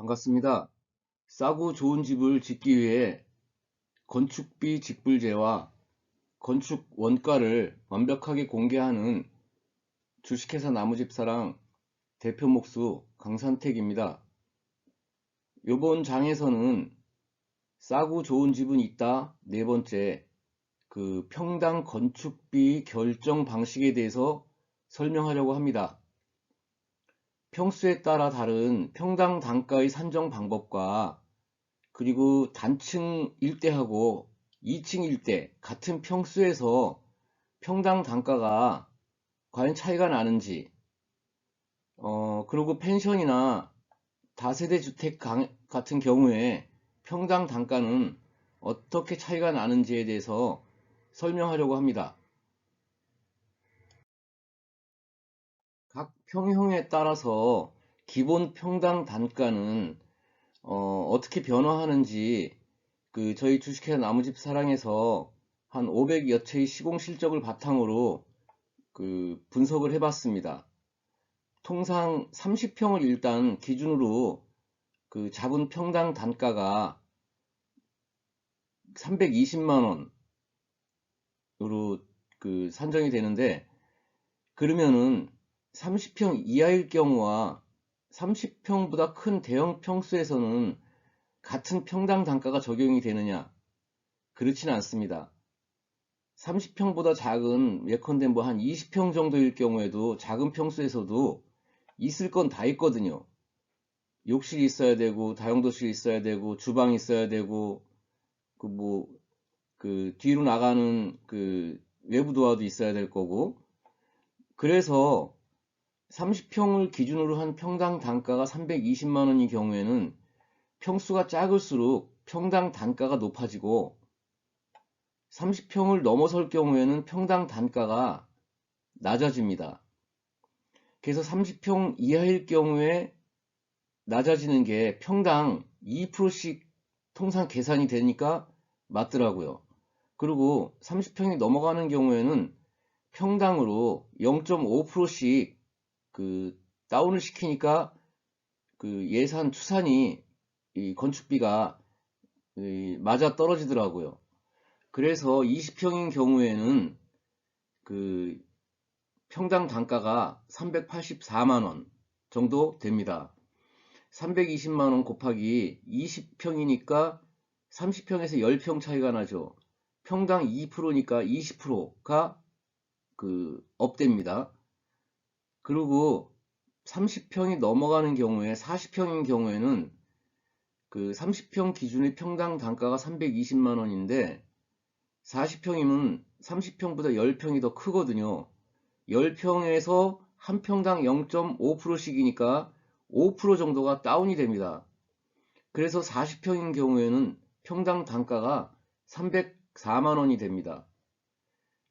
반갑습니다. 싸고 좋은 집을 짓기 위해 건축비 직불제와 건축 원가를 완벽하게 공개하는 주식회사 나무집사랑 대표 목수 강산택입니다. 이번 장에서는 싸고 좋은 집은 있다 네 번째 평당 건축비 결정 방식에 대해서 설명하려고 합니다. 평수에 따라 다른 평당 단가의 산정 방법과 그리고 단층 일대하고 2층 일대 같은 평수에서 평당 단가가 과연 차이가 나는지, 그리고 펜션이나 다세대 주택 같은 경우에 평당 단가는 어떻게 차이가 나는지에 대해서 설명하려고 합니다. 각 평형에 따라서 기본 평당 단가는 어떻게 변화하는지 저희 주식회사 나무집 사랑에서 한 500여 채의 시공 실적을 바탕으로 분석을 해봤습니다. 통상 30평을 일단 기준으로 잡은 평당 단가가 320만 원으로 산정이 되는데, 그러면은 30평 이하일 경우와 30평보다 큰 대형 평수에서는 같은 평당 단가가 적용이 되느냐? 그렇지는 않습니다. 30평보다 작은 예컨대 뭐 한 20평 정도일 경우에도 작은 평수에서도 있을 건 다 있거든요. 욕실이 있어야 되고 다용도실이 있어야 되고 주방이 있어야 되고 뒤로 나가는 외부 도어도 있어야 될 거고, 그래서 30평을 기준으로 한 평당 단가가 320만 원인 경우에는 평수가 작을수록 평당 단가가 높아지고, 30평을 넘어설 경우에는 평당 단가가 낮아집니다. 그래서 30평 이하일 경우에 낮아지는 게 평당 2%씩 통상 계산이 되니까 맞더라고요. 그리고 30평이 넘어가는 경우에는 평당으로 0.5%씩 다운을 시키니까 예산 추산이 이 건축비가 맞아 떨어지더라고요. 그래서 20평인 경우에는 평당 단가가 384만 원 정도 됩니다. 320만 원 곱하기 20평이니까 30평에서 10평 차이가 나죠. 평당 2%니까 20%가 업됩니다. 그리고 30평이 넘어가는 경우에 40평인 경우에는 30평 기준의 평당 단가가 320만 원인데 40평이면 30평보다 10평이 더 크거든요. 10평에서 한 평당 0.5%씩이니까 5% 정도가 다운이 됩니다. 그래서 40평인 경우에는 평당 단가가 304만 원이 됩니다.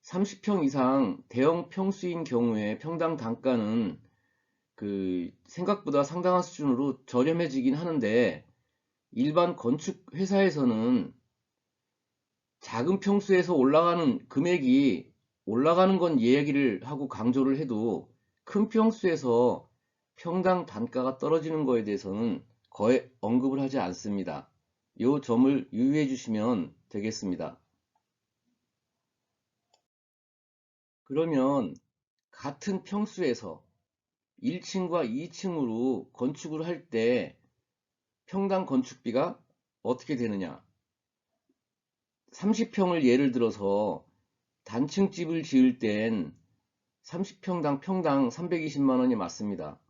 30평 이상 대형 평수인 경우에 평당 단가는 생각보다 상당한 수준으로 저렴해지긴 하는데, 일반 건축 회사에서는 작은 평수에서 올라가는 금액이 올라가는 건 얘기를 하고 강조를 해도 큰 평수에서 평당 단가가 떨어지는 거에 대해서는 거의 언급을 하지 않습니다. 이 점을 유의해 주시면 되겠습니다. 그러면 같은 평수에서 1층과 2층으로 건축을 할 때 평당 건축비가 어떻게 되느냐? 30평을 예를 들어서 단층 집을 지을 땐 30평당 평당 320만 원이 맞습니다.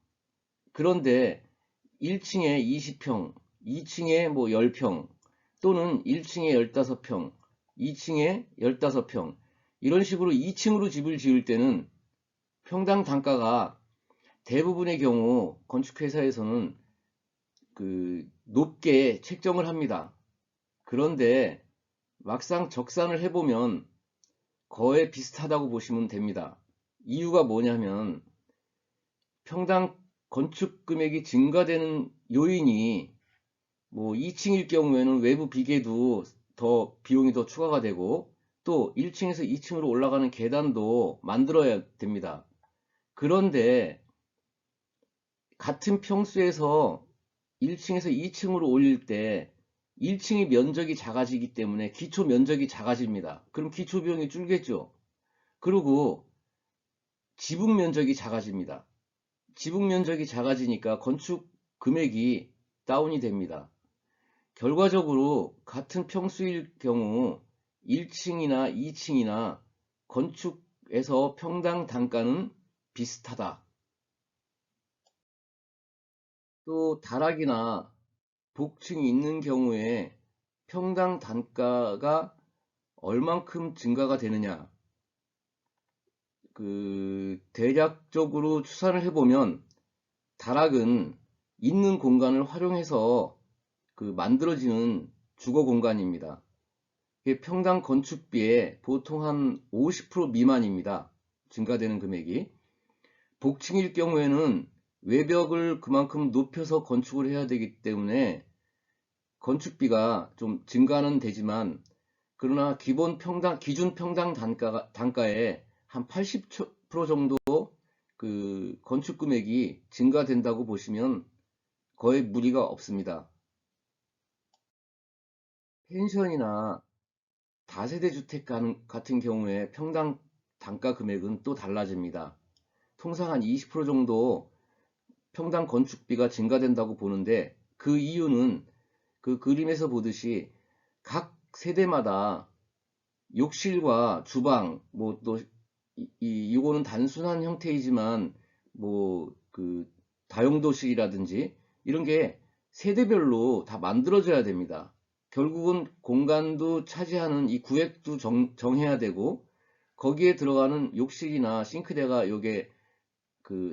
그런데 1층에 20평, 2층에 뭐 10평, 또는 1층에 15평, 2층에 15평, 이런 식으로 2층으로 집을 지을 때는 평당 단가가 대부분의 경우 건축회사에서는 높게 책정을 합니다. 그런데 막상 적산을 해보면 거의 비슷하다고 보시면 됩니다. 이유가 뭐냐면 평당 건축 금액이 증가되는 요인이 뭐 2층일 경우에는 외부 비계도 더 비용이 더 추가가 되고, 또 1층에서 2층으로 올라가는 계단도 만들어야 됩니다. 그런데 같은 평수에서 1층에서 2층으로 올릴 때 1층의 면적이 작아지기 때문에 기초 면적이 작아집니다. 그럼 기초 비용이 줄겠죠. 그리고 지붕 면적이 작아집니다. 지붕 면적이 작아지니까 건축 금액이 다운이 됩니다. 결과적으로 같은 평수일 경우 1층이나 2층이나 건축에서 평당 단가는 비슷하다. 또 다락이나 복층이 있는 경우에 평당 단가가 얼만큼 증가가 되느냐. 대략적으로 추산을 해보면 다락은 있는 공간을 활용해서 만들어지는 주거 공간입니다. 평당 건축비의 보통 한 50% 미만입니다. 증가되는 금액이. 복층일 경우에는 외벽을 그만큼 높여서 건축을 해야 되기 때문에 건축비가 좀 증가는 되지만, 그러나 기준 평당 단가의 한 80% 정도 건축 금액이 증가된다고 보시면 거의 무리가 없습니다. 펜션이나 다세대 주택 같은 경우에 평당 단가 금액은 또 달라집니다. 통상 한 20% 정도 평당 건축비가 증가된다고 보는데, 그 이유는 그 그림에서 보듯이 각 세대마다 욕실과 주방, 뭐 또 이거는 단순한 형태이지만 뭐 다용도실이라든지 이런 게 세대별로 다 만들어져야 됩니다. 결국은 공간도 차지하는 이 구획도 정해야 되고, 거기에 들어가는 욕실이나 싱크대가 요게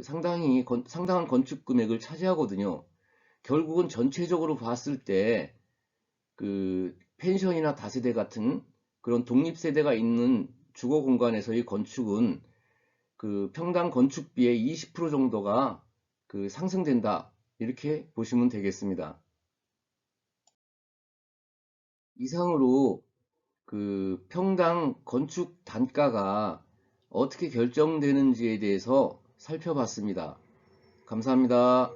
상당한 건축 금액을 차지하거든요. 결국은 전체적으로 봤을 때 펜션이나 다세대 같은 그런 독립세대가 있는 주거 공간에서의 건축은 평당 건축비의 20% 정도가 상승된다. 이렇게 보시면 되겠습니다. 이상으로 평당 건축 단가가 어떻게 결정되는지에 대해서 살펴봤습니다. 감사합니다.